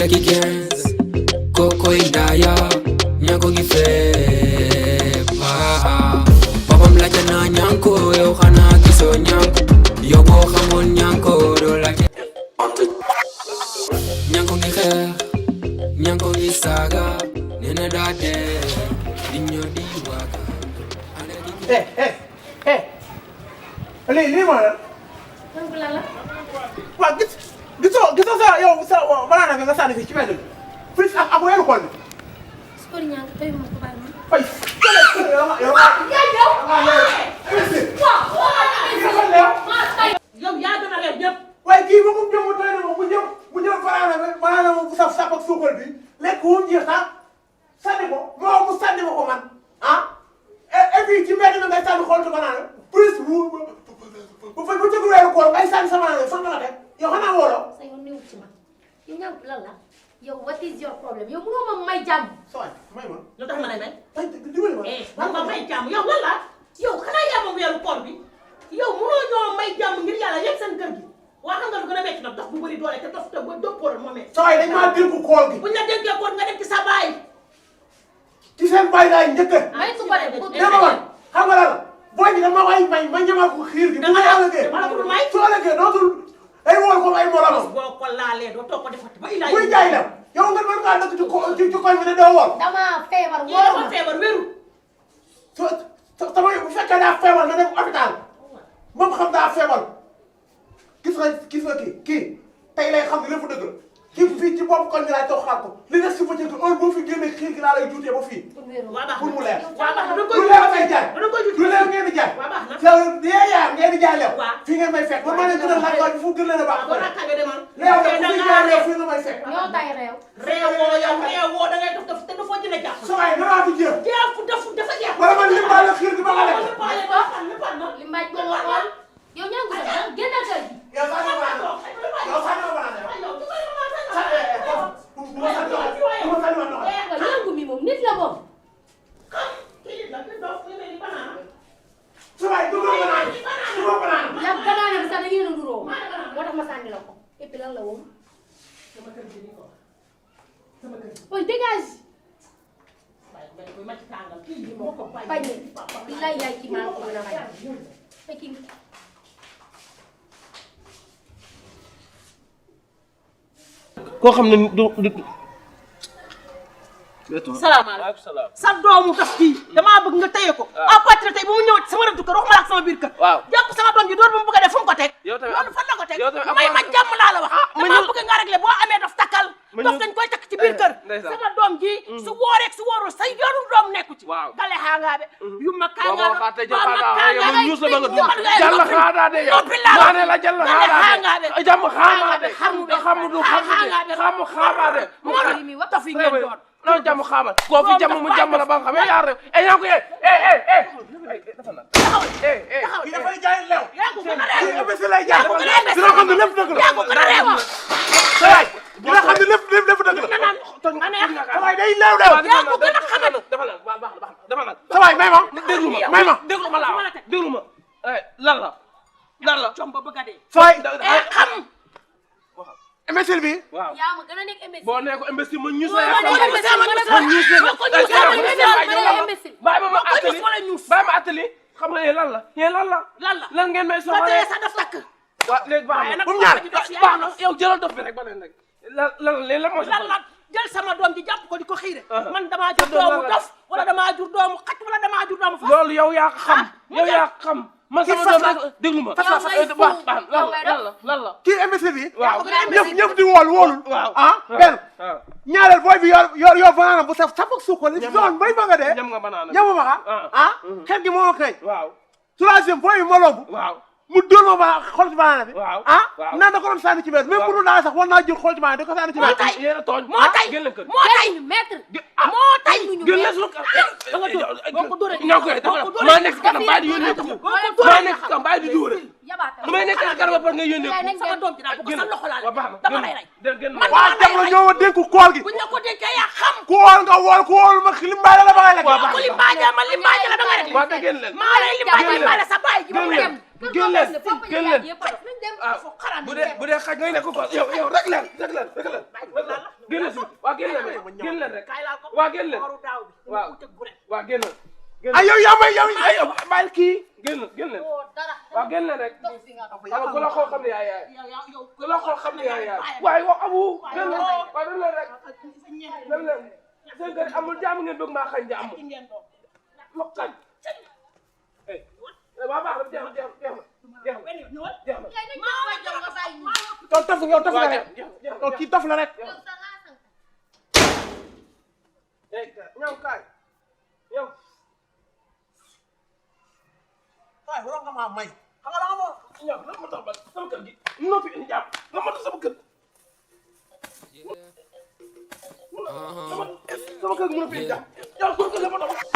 ki 15 kokoy ndaya ñanko gi feepa papam laajte naa ñanko yow xanaa gisoo ñanko yow boo xamoon ñanko doo laajte ñanko ngi xeex ñanko ngi saaga nena daa dee di ñoo di waaga lii mooy la. donc lan la. waaw gisoo sa yow sa banana bi nga sànni fii ci mbedd bi. fii ak weeru kool bi. Sori ñaar tey ma ko bàyyi ma. fay. yow yaa gën a réew ñëpp. waaye kii ba mu jëm mu doy na ma mu jëm banana bu saf sap ak suukar bi lekk wu mu jeex sax sànni ko mu sànni ma ko man ah et puis ci mbedd mi ngay sànni xoolatu banana plus bu tëgg weeru kool ngay sànni sa banana fan nga la teg yow xanaa wóoroo. sa yoon néew ci man yow ñaar lan la yow what is your problem yow mënoo ma may jàmm. sooy may ma. lu tax ma lay may. tey dimbali ma. man ma may jàmm yow lan la yow xanaa yaa ma weeru koor bi yow mënoo ñoo may jàmm ngir yàlla yegg seen kër gi waa xam nga lu gën a métti nag dox bu bëri doole te dof te ba doppoor moo métti. sooy dañ maa dénku kool gi. buñ la dénkee koor nga dem ci sa baay. ci seen baay laay njëkk a. may su ko def bu dégg nga man xam nga lan la booy bi dama koy may ma ñamal ko xiir gi. dama la ko dul may. soo ëllëgee dootul ay wóor ko ay moromam. boo ko laalee doo toog ko defati ba ilaa. buy jaay dem yow nga mën ngaa dëkk ci koñ bi ne doo wóor. dama feebar yow dafa wóoruma. feebar wéru. sama bu fekkee daa feebar na dem hôpital moom xam daa feebar gis nga kii tey lay xam ne lépp dëgg la kii fii ci bopp koñ bi laay toog xaar ko li nga si fa jëkk heure boo fi génnee xiir gi laa lay juutee ba fii pour mu leer. waa baax na lu leer ngay jaay lu leer ngeen di jaay. waa baax na yow yaa ngeen di jaay leew. waaw fii ngeen may fekk ba ma ne gën a laaj fu gën leen a baax. boo rakkage demal. leew nga fu muy jaay leew fii nga may fekk. ñoo tay réew. réewoo yow réewoo da ngay def te dafa jëlee jàpp. sa waay damaa fi jéem. jàpp dafa jeex. wala man limbaale la xiir gi ba nga lekk. li mbaaj ko nga xool yow ñaa ngi ko génnal kër gi. yow sax nga banaan yow sax nga banaan waaw yëngu mi moom nit la moom. la banaana bi sax dañuy na nuroo moo tax ma sànni la ko et puis lan la woon. ooy dégage. bañ bi lay yaay ci maa ko mën a bañ. koo xam ne du salaamaaleykum sa doomu daf kii damaa bëgg nga téye ko à partir de tey bu mu ñëw sama rëdd kër waxuma la ak sama biir kër jàpp sama doom ji door ba mu bëgg a def fu mu ko teg loolu fan la ko teg may ma jàmm laa la wax damaa bëgg nga réglé boo amee daf takkal dof dañ koy takk ci biir kër sama doom ji su wóoreeg su wóorul say yoonu doom nekku ci gale xaangaabe yu ma kaangaabe jàll xaadaade yow maane la jàll xaadaade jàmm xaamaade xamudu xamu xaamaade dof yi ngeen doon non jàmm xaamal koo fi jàmm mu jàmm la ba nga xam yaa rew yaa ko dafa nag kii dafay jaay leew. yaa ko gën a réew kii émission lay jaay. dina xam ne lépp dëgg la. yaa ko gën a réew dina xam ne lépp dëgg la. sa waay day leew leew. yaa ko gën a xamal dafa nag sa waay may ma. déglu ma laa déglu ma lan la com ba bëgg a dee sa waay xam émission bi. waaw yaa ma gën a nekk imbécile. boo nee ko imbécile ma ñuus la bàyyi ma attali xam nga lan la lan ngeen may soxla sa daf takk waaw léegi baax na bu mu ñaar baax na yow jëlal dof bi rek ba leen rek lan moo lan la jël sama doom ji jàpp ko di ko xiire man damaa jur doomu dof wala damaa jur doomu xaj wala damaa jur doomu fas loolu yow yaa xam man sama doom rek déglu ma lan la kii émission bi. waaw ñëpp di wóolul. waaw benn ñaareel booy bi yor banaana bu saf ak suukar li doon bay ba nga dee. ñam nga banaana ñamu ma xet gi moo ma xëy. waaw troisième booy bi ma lomb. waaw mu dóor ma xool ci banaana bi. waaw naan da ko doon sànni ci biir même bu dul daal sax war naa jël xool ci banaana da ko sànni ci biir. moo tay yéen a tooñ moo tay génn kër moo tay maître. moo tay génn la suñu boo ko dóoree ñoo koy maa nekk si kanam bàyyi di yónnee ko maa nekk si kanam bàyyi di dóore yabaata damay nekk si kanam ba pare nga yónnee ko sama doom ji daal bu ko sa loxo laal dama lay rey waa jamono ñoo ma dénku koor gi. buñ la ko dénkee yaa xam ku wool nga wool ku wool ma limbaale la ba ngay lekk. ko limbaaje ma limbaaje la ba nga rek waa da génn leen maa lay limbaaje sa baay ji ba mu dem génn leen. génn. bu dee xaj ngay nekk ko yow rek leen génn génn leen rek kaay laal ko waa génn leen waru daaw bi waaw waa génn ay yow yaa may yow ay bàyyil kii génn leen oo dara waa génn leen rek dox fi nga dox xam nga ku la xool xam ne yaay yow ku la xool xam ne yaay waaye wax abu génn leen waaye dem leen rek dem leen seen kër amul jàmm ngeen bëgg maa xañ jàmm lo xañ waa baax na jeex toog taf nga rek toog kii taf la rek ñëw kaay ñëw waaye waroon nga maa may xam nga da nga ma ñëw lan moo tax ba sama kër gi noppi indi jàmm lan moo tax sama kër sama kër gi mu noppi indi jàmm yow sama kër la moo tax